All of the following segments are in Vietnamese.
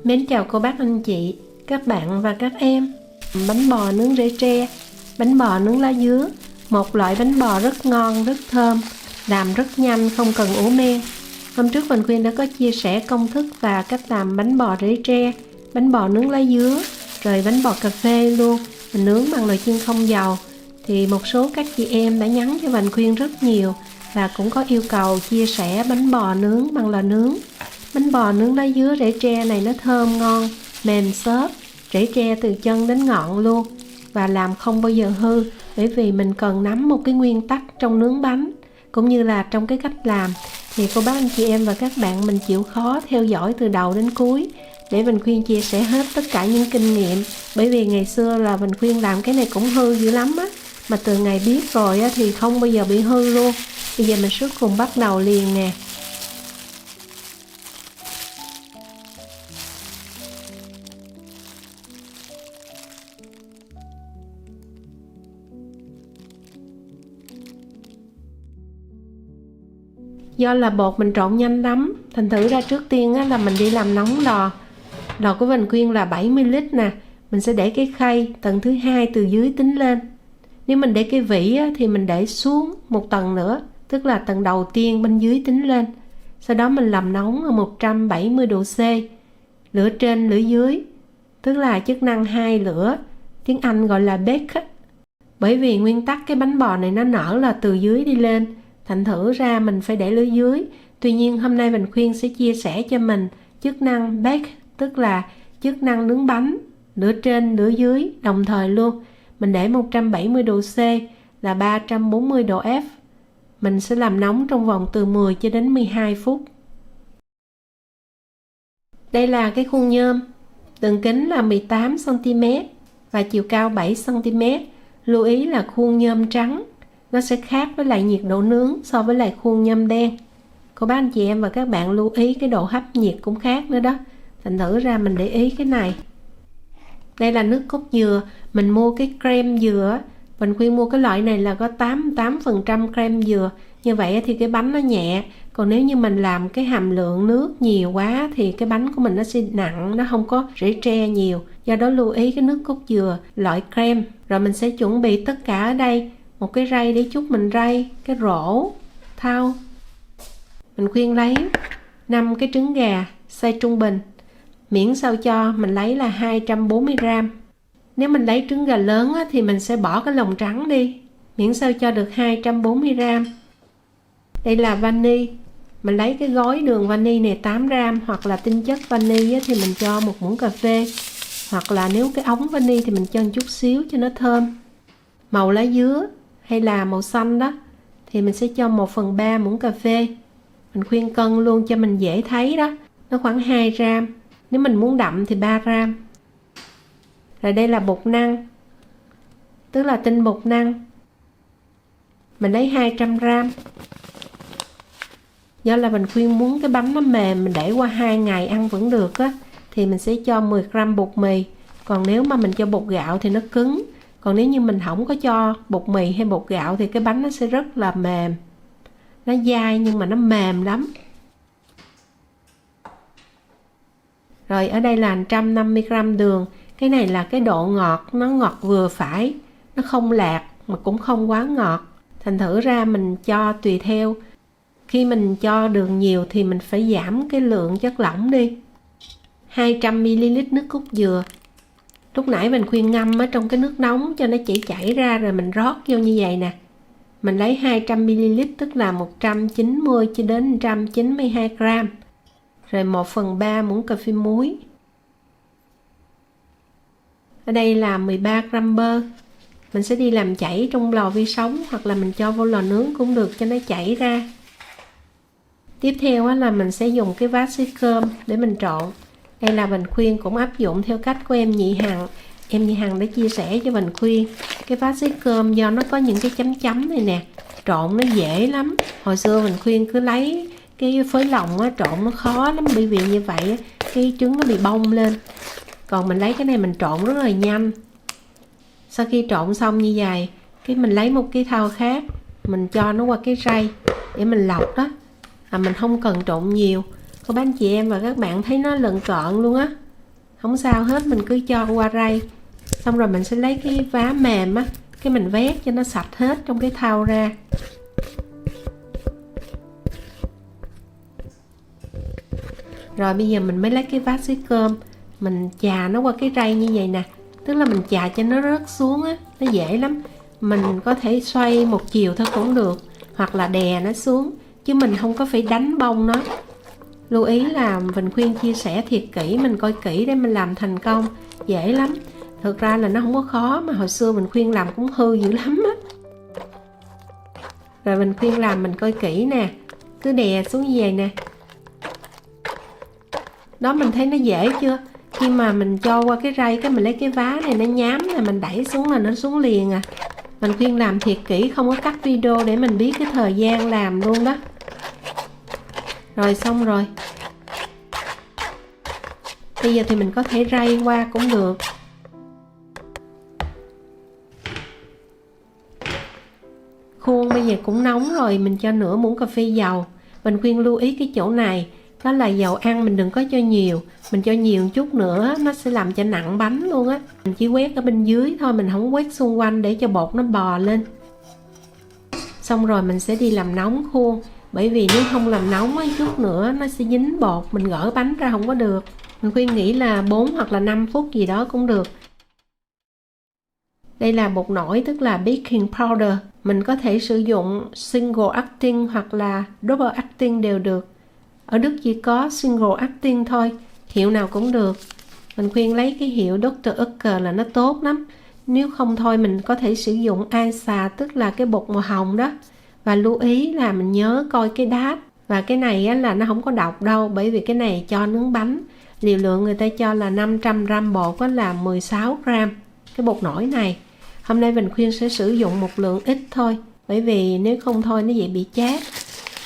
Mến chào cô bác anh chị, các bạn và các em. Bánh bò nướng rễ tre, bánh bò nướng lá dứa, một loại bánh bò rất ngon, rất thơm, làm rất nhanh, không cần ủ men. Hôm trước Quỳnh Khuyên đã có chia sẻ công thức và cách làm bánh bò rễ tre, bánh bò nướng lá dứa, rồi bánh bò cà phê luôn, mình nướng bằng nồi chiên không dầu. Thì một số các chị em đã nhắn cho Quỳnh Khuyên rất nhiều và cũng có yêu cầu chia sẻ bánh bò nướng bằng lò nướng. Bánh bò nướng lá dứa rễ tre này nó thơm ngon, mềm xốp, rễ tre từ chân đến ngọn luôn, và làm không bao giờ hư, bởi vì mình cần nắm một cái nguyên tắc trong nướng bánh cũng như là trong cái cách làm. Thì cô bác anh chị em và các bạn mình chịu khó theo dõi từ đầu đến cuối để Quỳnh Khuyên chia sẻ hết tất cả những kinh nghiệm, bởi vì ngày xưa là Quỳnh Khuyên làm cái này cũng hư dữ lắm á, mà từ ngày biết rồi á thì không bao giờ bị hư luôn. Bây giờ mình sẽ cùng bắt đầu liền nè. Do là bột mình trộn nhanh lắm, thành thử ra trước tiên á, là mình đi làm nóng lò. Lò của Quỳnh Khuyên là 70 lít nè. Mình sẽ để cái khay tầng thứ hai từ dưới tính lên. Nếu mình để cái vỉ á, thì mình để xuống một tầng nữa, tức là tầng đầu tiên bên dưới tính lên. Sau đó mình làm nóng ở 170 độ C, lửa trên lửa dưới, tức là chức năng 2 lửa, tiếng Anh gọi là bake. Bởi vì nguyên tắc cái bánh bò này nó nở là từ dưới đi lên, thành thử ra mình phải để lửa dưới. Tuy nhiên hôm nay Quỳnh Khuyên sẽ chia sẻ cho mình chức năng bake, tức là chức năng nướng bánh, lửa trên lửa dưới đồng thời luôn. Mình để 170 độ C là 340 độ F. Mình sẽ làm nóng trong vòng từ 10 cho đến 12 phút. Đây là cái khuôn nhôm, đường kính là 18 cm và chiều cao 7 cm. Lưu ý là khuôn nhôm trắng, nó sẽ khác với lại nhiệt độ nướng so với lại khuôn nhôm đen. Cô bác anh chị em và các bạn lưu ý cái độ hấp nhiệt cũng khác nữa đó, thành thử ra mình để ý cái này. Đây là nước cốt dừa, mình mua cái creme dừa, Quỳnh Khuyên mua cái loại này là có 88% creme dừa. Như vậy thì cái bánh nó nhẹ, còn nếu như mình làm cái hàm lượng nước nhiều quá thì cái bánh của mình nó sẽ nặng, nó không có rễ tre nhiều. Do đó lưu ý cái nước cốt dừa loại creme. Rồi mình sẽ chuẩn bị tất cả ở đây, một cái rây để chút mình rây, cái rổ, thau. Mình khuyên lấy 5 cái trứng gà size trung bình, miễn sao cho mình lấy là 240g. Nếu mình lấy trứng gà lớn á, thì mình sẽ bỏ cái lòng trắng đi, miễn sao cho được 240g. Đây là vani, mình lấy cái gói đường vani này 8g, hoặc là tinh chất vani á, thì mình cho 1 muỗng cà phê, hoặc là nếu cái ống vani thì mình cho một chút xíu cho nó thơm. Màu lá dứa hay là màu xanh đó thì mình sẽ cho 1/3 muỗng cà phê. Mình khuyên cân luôn cho mình dễ thấy đó, nó khoảng 2g, nếu mình muốn đậm thì 3g. Rồi đây là bột năng, tức là tinh bột năng, mình lấy 200g. Do là mình khuyên muốn cái bánh nó mềm, mình để qua 2 ngày ăn vẫn được á, thì mình sẽ cho 10g bột mì. Còn nếu mà mình cho bột gạo thì nó cứng, còn nếu như mình không có cho bột mì hay bột gạo thì cái bánh nó sẽ rất là mềm, nó dai nhưng mà nó mềm lắm. Rồi ở đây là 150g đường. Cái này là cái độ ngọt, nó ngọt vừa phải, nó không lạt mà cũng không quá ngọt, thành thử ra mình cho tùy theo. Khi mình cho đường nhiều thì mình phải giảm cái lượng chất lỏng đi. 200ml nước cốt dừa, lúc nãy mình khuyên ngâm ở trong cái nước nóng cho nó chỉ chảy ra, rồi mình rót vô như vậy nè. Mình lấy 200ml, tức là 190 cho đến 192g. Rồi 1/3 muỗng cà phê muối. Ở đây là 13g bơ. Mình sẽ đi làm chảy trong lò vi sóng, hoặc là mình cho vô lò nướng cũng được cho nó chảy ra. Tiếp theo là mình sẽ dùng cái vát sấy cơm để mình trộn. Đây là Quỳnh Khuyên cũng áp dụng theo cách của em Nhị Hằng. Em Nhị Hằng đã chia sẻ cho Quỳnh Khuyên cái vát sấy cơm, do nó có những cái chấm chấm này nè, trộn nó dễ lắm. Hồi xưa Quỳnh Khuyên cứ lấy cái phới lòng á, trộn nó khó lắm, bởi vì như vậy cái trứng nó bị bong lên. Còn mình lấy cái này mình trộn rất là nhanh. Sau khi trộn xong như vậy, cái mình lấy một cái thau khác, mình cho nó qua cái rây để mình lọc đó. Mình không cần trộn nhiều. Cô bác anh chị em và các bạn thấy nó lợn cợn luôn á, không sao hết, mình cứ cho qua rây. Xong rồi mình sẽ lấy cái vá mềm á, cái mình vét cho nó sạch hết trong cái thau ra. Rồi bây giờ mình mới lấy cái vát xấy cơm, mình chà nó qua cái rây như vậy nè. Tức là mình chà cho nó rớt xuống á, nó dễ lắm. Mình có thể xoay một chiều thôi cũng được, hoặc là đè nó xuống, chứ mình không có phải đánh bông nó. Lưu ý là Vinh khuyên chia sẻ thiệt kỹ, mình coi kỹ để mình làm thành công, dễ lắm. Thực ra là nó không có khó, mà hồi xưa mình khuyên làm cũng hư dữ lắm á. Rồi mình khuyên làm mình coi kỹ nè, cứ đè xuống như vậy nè. Đó, mình thấy nó dễ chưa? Khi mà mình cho qua cái rây, cái mình lấy cái vá này nó nhám là mình đẩy xuống là nó xuống liền à. Mình khuyên làm thiệt kỹ, không có cắt video để mình biết cái thời gian làm luôn đó. Rồi xong rồi. Bây giờ thì mình có thể rây qua cũng được. Khuôn bây giờ cũng nóng rồi, mình cho nửa muỗng cà phê dầu. Mình khuyên lưu ý cái chỗ này, đó là dầu ăn mình đừng có cho nhiều. Mình cho nhiều một chút nữa nó sẽ làm cho nặng bánh luôn á. Mình chỉ quét ở bên dưới thôi, mình không quét xung quanh để cho bột nó bò lên. Xong rồi mình sẽ đi làm nóng khuôn, bởi vì nếu không làm nóng một chút nữa nó sẽ dính bột, mình gỡ bánh ra không có được. Mình khuyên nghĩ là 4 hoặc là 5 phút gì đó cũng được. Đây là bột nổi, tức là baking powder. Mình có thể sử dụng single acting hoặc là double acting đều được. Ở Đức chỉ có single acting thôi, hiệu nào cũng được. Mình khuyên lấy cái hiệu Dr. Ucker là nó tốt lắm. Nếu không thôi mình có thể sử dụng Isa, tức là cái bột màu hồng đó. Và lưu ý là mình nhớ coi cái đát. Và cái này á, là nó không có độc đâu, bởi vì cái này cho nướng bánh. Liều lượng người ta cho là 500g bột á, là 16g cái bột nổi này. Hôm nay mình khuyên sẽ sử dụng một lượng ít thôi, bởi vì nếu không thôi nó dễ bị chát.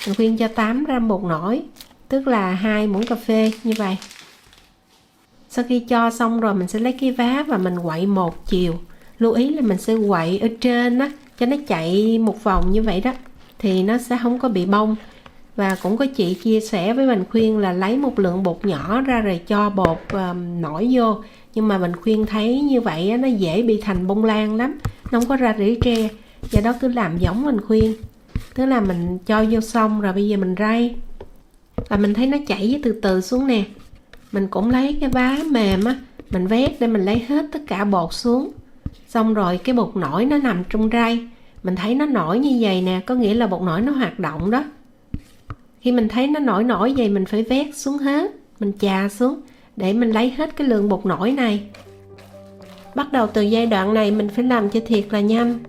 Mình khuyên cho 8g bột nổi, tức là 2 muỗng cà phê như vậy. Sau khi cho xong rồi mình sẽ lấy cái vá và mình quậy một chiều. Lưu ý là mình sẽ quậy ở trên á, cho nó chạy một vòng như vậy đó, thì nó sẽ không có bị bong. Và cũng có chị chia sẻ với mình khuyên là lấy một lượng bột nhỏ ra rồi cho bột nổi vô. Nhưng mà mình khuyên thấy như vậy á, nó dễ bị thành bông lan lắm, nó không có ra rễ tre. Do đó cứ làm giống mình khuyên, tức là mình cho vô xong rồi bây giờ mình rây. Và mình thấy nó chảy từ từ xuống nè. Mình cũng lấy cái vá mềm á, mình vét để mình lấy hết tất cả bột xuống. Xong rồi cái bột nổi nó nằm trong rây. Mình thấy nó nổi như vậy nè, có nghĩa là bột nổi nó hoạt động đó. Khi mình thấy nó nổi nổi vậy mình phải vét xuống hết, mình chà xuống để mình lấy hết cái lượng bột nổi này. Bắt đầu từ giai đoạn này mình phải làm cho thiệt là nhanh.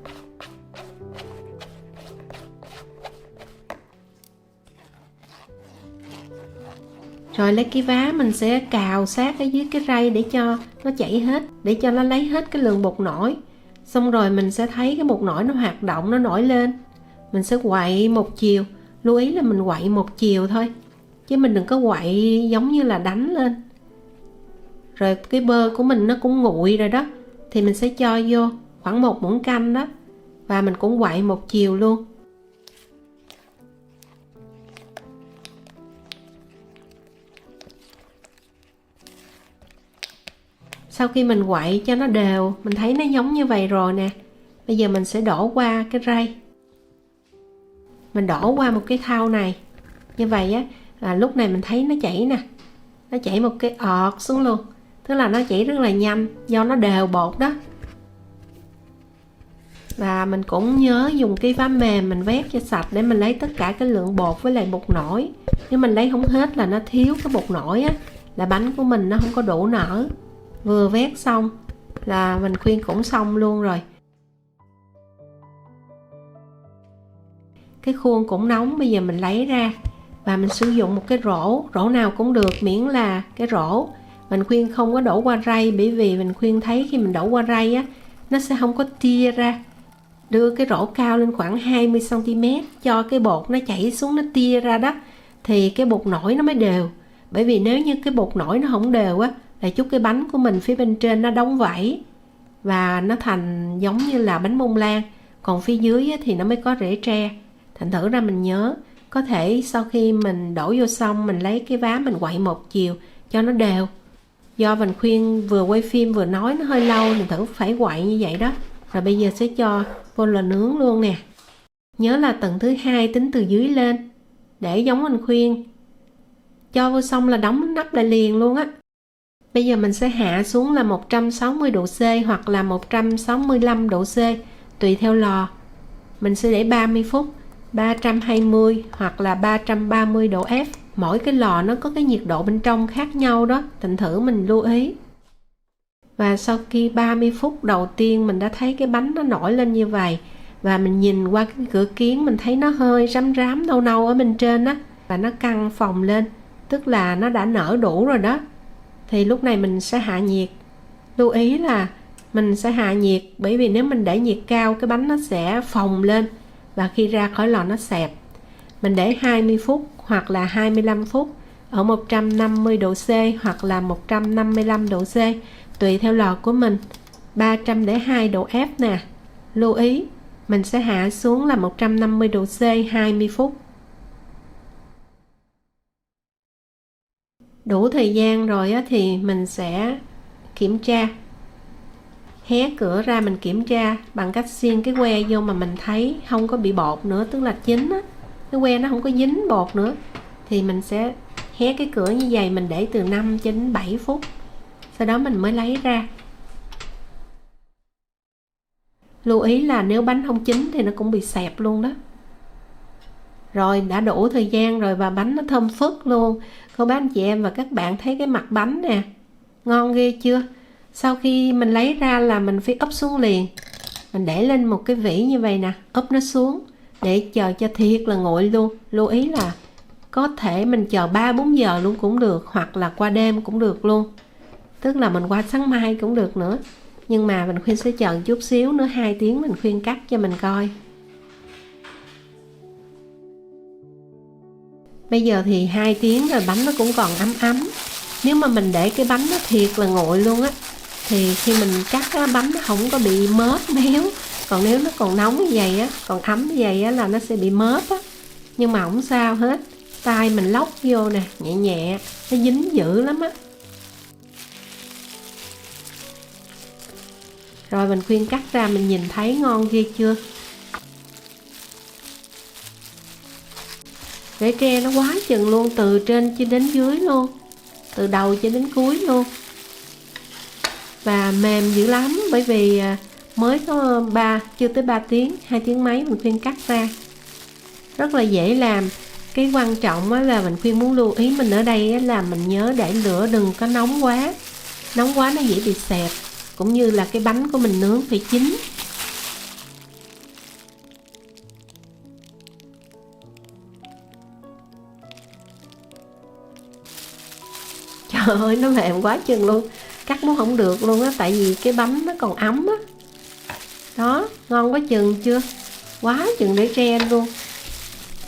Rồi lấy cái vá mình sẽ cào sát ở dưới cái rây để cho nó chảy hết, để cho nó lấy hết cái lượng bột nổi. Xong rồi mình sẽ thấy cái bột nổi nó hoạt động, nó nổi lên. Mình sẽ quậy một chiều, lưu ý là mình quậy một chiều thôi, chứ mình đừng có quậy giống như là đánh lên. Rồi cái bơ của mình nó cũng nguội rồi đó, thì mình sẽ cho vô khoảng 1 muỗng canh đó. Và mình cũng quậy một chiều luôn. Sau khi mình quậy cho nó đều, mình thấy nó giống như vậy rồi nè. Bây giờ mình sẽ đổ qua cái rây. Mình đổ qua một cái thau này. Như vậy á, lúc này mình thấy nó chảy nè. Nó chảy một cái ọt xuống luôn. Tức là nó chảy rất là nhanh, do nó đều bột đó. Và mình cũng nhớ dùng cái vá mềm mình vét cho sạch để mình lấy tất cả cái lượng bột với lại bột nổi. Nếu mình lấy không hết là nó thiếu cái bột nổi á, là bánh của mình nó không có đủ nở. Vừa vét xong là mình khuyên cũng xong luôn rồi. Cái khuôn cũng nóng, bây giờ mình lấy ra và mình sử dụng một cái rổ nào cũng được, miễn là cái rổ. Mình khuyên không có đổ qua rây, bởi vì mình khuyên thấy khi mình đổ qua rây á, nó sẽ không có tia ra. Đưa cái rổ cao lên khoảng 20cm, cho cái bột nó chảy xuống, nó tia ra đó, thì cái bột nổi nó mới đều. Bởi vì nếu như cái bột nổi nó không đều á, là chút cái bánh của mình phía bên trên nó đóng vảy và nó thành giống như là bánh bông lan, còn phía dưới á, thì nó mới có rễ tre. Thành thử ra mình nhớ, có thể sau khi mình đổ vô xong mình lấy cái vá mình quậy một chiều cho nó đều. Do Vành Khuyên vừa quay phim vừa nói nó hơi lâu nên thử phải quậy như vậy đó. Rồi bây giờ sẽ cho vô lò nướng luôn nè. Nhớ là tầng thứ 2 tính từ dưới lên, để giống Vành Khuyên. Cho vô xong là đóng nắp lại liền luôn á. Bây giờ mình sẽ hạ xuống là 160 độ C hoặc là 165 độ C, tùy theo lò. Mình sẽ để 30 phút, 320 hoặc là 330 độ F. Mỗi cái lò nó có cái nhiệt độ bên trong khác nhau đó, thành thử mình lưu ý. Và sau khi 30 phút đầu tiên mình đã thấy cái bánh nó nổi lên như vậy. Và mình nhìn qua cái cửa kiếng mình thấy nó hơi rám rám nâu nâu ở bên trên á. Và nó căng phồng lên, tức là nó đã nở đủ rồi đó. Thì lúc này mình sẽ hạ nhiệt. Lưu ý là mình sẽ hạ nhiệt, bởi vì nếu mình để nhiệt cao cái bánh nó sẽ phồng lên và khi ra khỏi lò nó xẹp. Mình để 20 phút hoặc là 25 phút ở 150 độ C hoặc là 155 độ C, tùy theo lò của mình. 302 độ F nè. Lưu ý mình sẽ hạ xuống là 150 độ C 20 phút. Đủ thời gian rồi á, thì mình sẽ kiểm tra. Hé cửa ra mình kiểm tra bằng cách xiên cái que vô mà mình thấy không có bị bột nữa, tức là chín á, cái que nó không có dính bột nữa. Thì mình sẽ hé cái cửa như vậy, mình để từ 5 đến 7 phút. Sau đó mình mới lấy ra. Lưu ý là nếu bánh không chín thì nó cũng bị xẹp luôn đó. Rồi đã đủ thời gian rồi và bánh nó thơm phức luôn. Cô bác anh chị em và các bạn thấy cái mặt bánh nè, ngon ghê chưa? Sau khi mình lấy ra là mình phải úp xuống liền. Mình để lên một cái vỉ như vậy nè, úp nó xuống để chờ cho thiệt là nguội luôn. Lưu ý là có thể mình chờ 3-4 giờ luôn cũng được, hoặc là qua đêm cũng được luôn. Tức là mình qua sáng mai cũng được nữa. Nhưng mà mình khuyên sẽ chờ chút xíu nữa, 2 tiếng mình khuyên cắt cho mình coi. Bây giờ thì 2 tiếng rồi bánh nó cũng còn ấm ấm. Nếu mà mình để cái bánh nó thiệt là nguội luôn á, thì khi mình cắt á, bánh nó không có bị mớp méo. Còn nếu nó còn nóng như vậy á, còn ấm như vậy á là nó sẽ bị mớp á. Nhưng mà không sao hết. Tay mình lóc vô nè, nhẹ nhẹ, nó dính dữ lắm á. Rồi mình khuyên cắt ra mình nhìn thấy ngon ghê chưa? Rễ tre nó quá chừng luôn, từ trên cho đến dưới luôn, từ đầu cho đến cuối luôn. Và mềm dữ lắm, bởi vì mới có chưa tới 3 tiếng, 2 tiếng mấy mình khuyên cắt ra. Rất là dễ làm. Cái quan trọng là mình khuyên muốn lưu ý mình ở đây là mình nhớ để lửa đừng có nóng quá. Nóng quá nó dễ bị xẹp, cũng như là cái bánh của mình nướng phải chín. Trời ơi, nó mềm quá chừng luôn, cắt muốn không được luôn á, tại vì cái bánh nó còn ấm á. Đó, ngon quá chừng chưa? Quá chừng để tre luôn.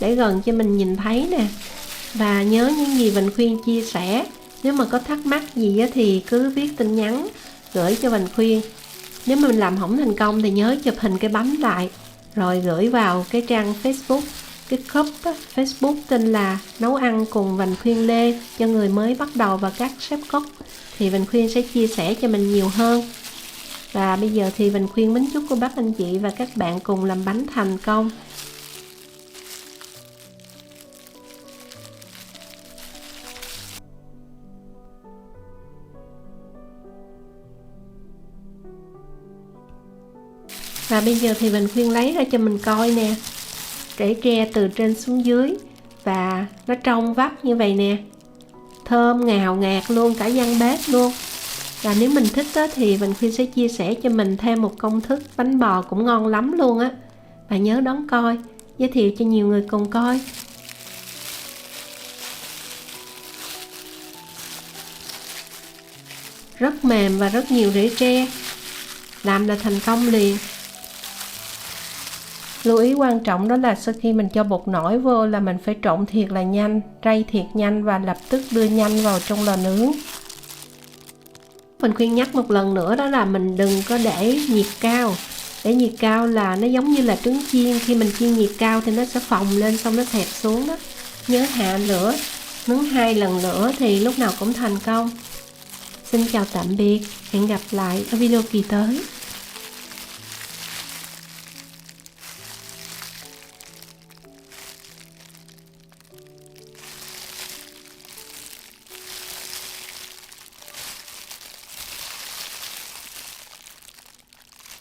Để gần cho mình nhìn thấy nè. Và nhớ những gì Vành Khuyên chia sẻ, nếu mà có thắc mắc gì á thì cứ viết tin nhắn gửi cho Vành Khuyên. Nếu mà mình làm không thành công thì nhớ chụp hình cái bánh lại rồi gửi vào cái trang Facebook, cái group Facebook tên là Nấu ăn cùng Vành Khuyên Lê cho người mới bắt đầu và các chef cook, thì Vành Khuyên sẽ chia sẻ cho mình nhiều hơn. Và bây giờ thì Vành Khuyên mến chúc cô bác anh chị và các bạn cùng làm bánh thành công. Và bây giờ thì Vành Khuyên lấy ra cho mình coi nè, rễ tre từ trên xuống dưới và nó trong vắt như vậy nè, thơm ngào ngạt luôn, cả gian bếp luôn. Và nếu mình thích á, thì Vành Khuyên sẽ chia sẻ cho mình thêm một công thức bánh bò cũng ngon lắm luôn á. Và nhớ đón coi, giới thiệu cho nhiều người cùng coi. Rất mềm và rất nhiều rễ tre, làm là thành công liền. Lưu ý quan trọng đó là sau khi mình cho bột nổi vô là mình phải trộn thiệt là nhanh, rây thiệt nhanh và lập tức đưa nhanh vào trong lò nướng. Mình khuyên nhắc một lần nữa đó là mình đừng có để nhiệt cao. Để nhiệt cao là nó giống như là trứng chiên, khi mình chiên nhiệt cao thì nó sẽ phồng lên xong nó thẹp xuống đó. Nhớ hạ lửa, nướng 2 lần nữa thì lúc nào cũng thành công. Xin chào tạm biệt, hẹn gặp lại ở video kỳ tới.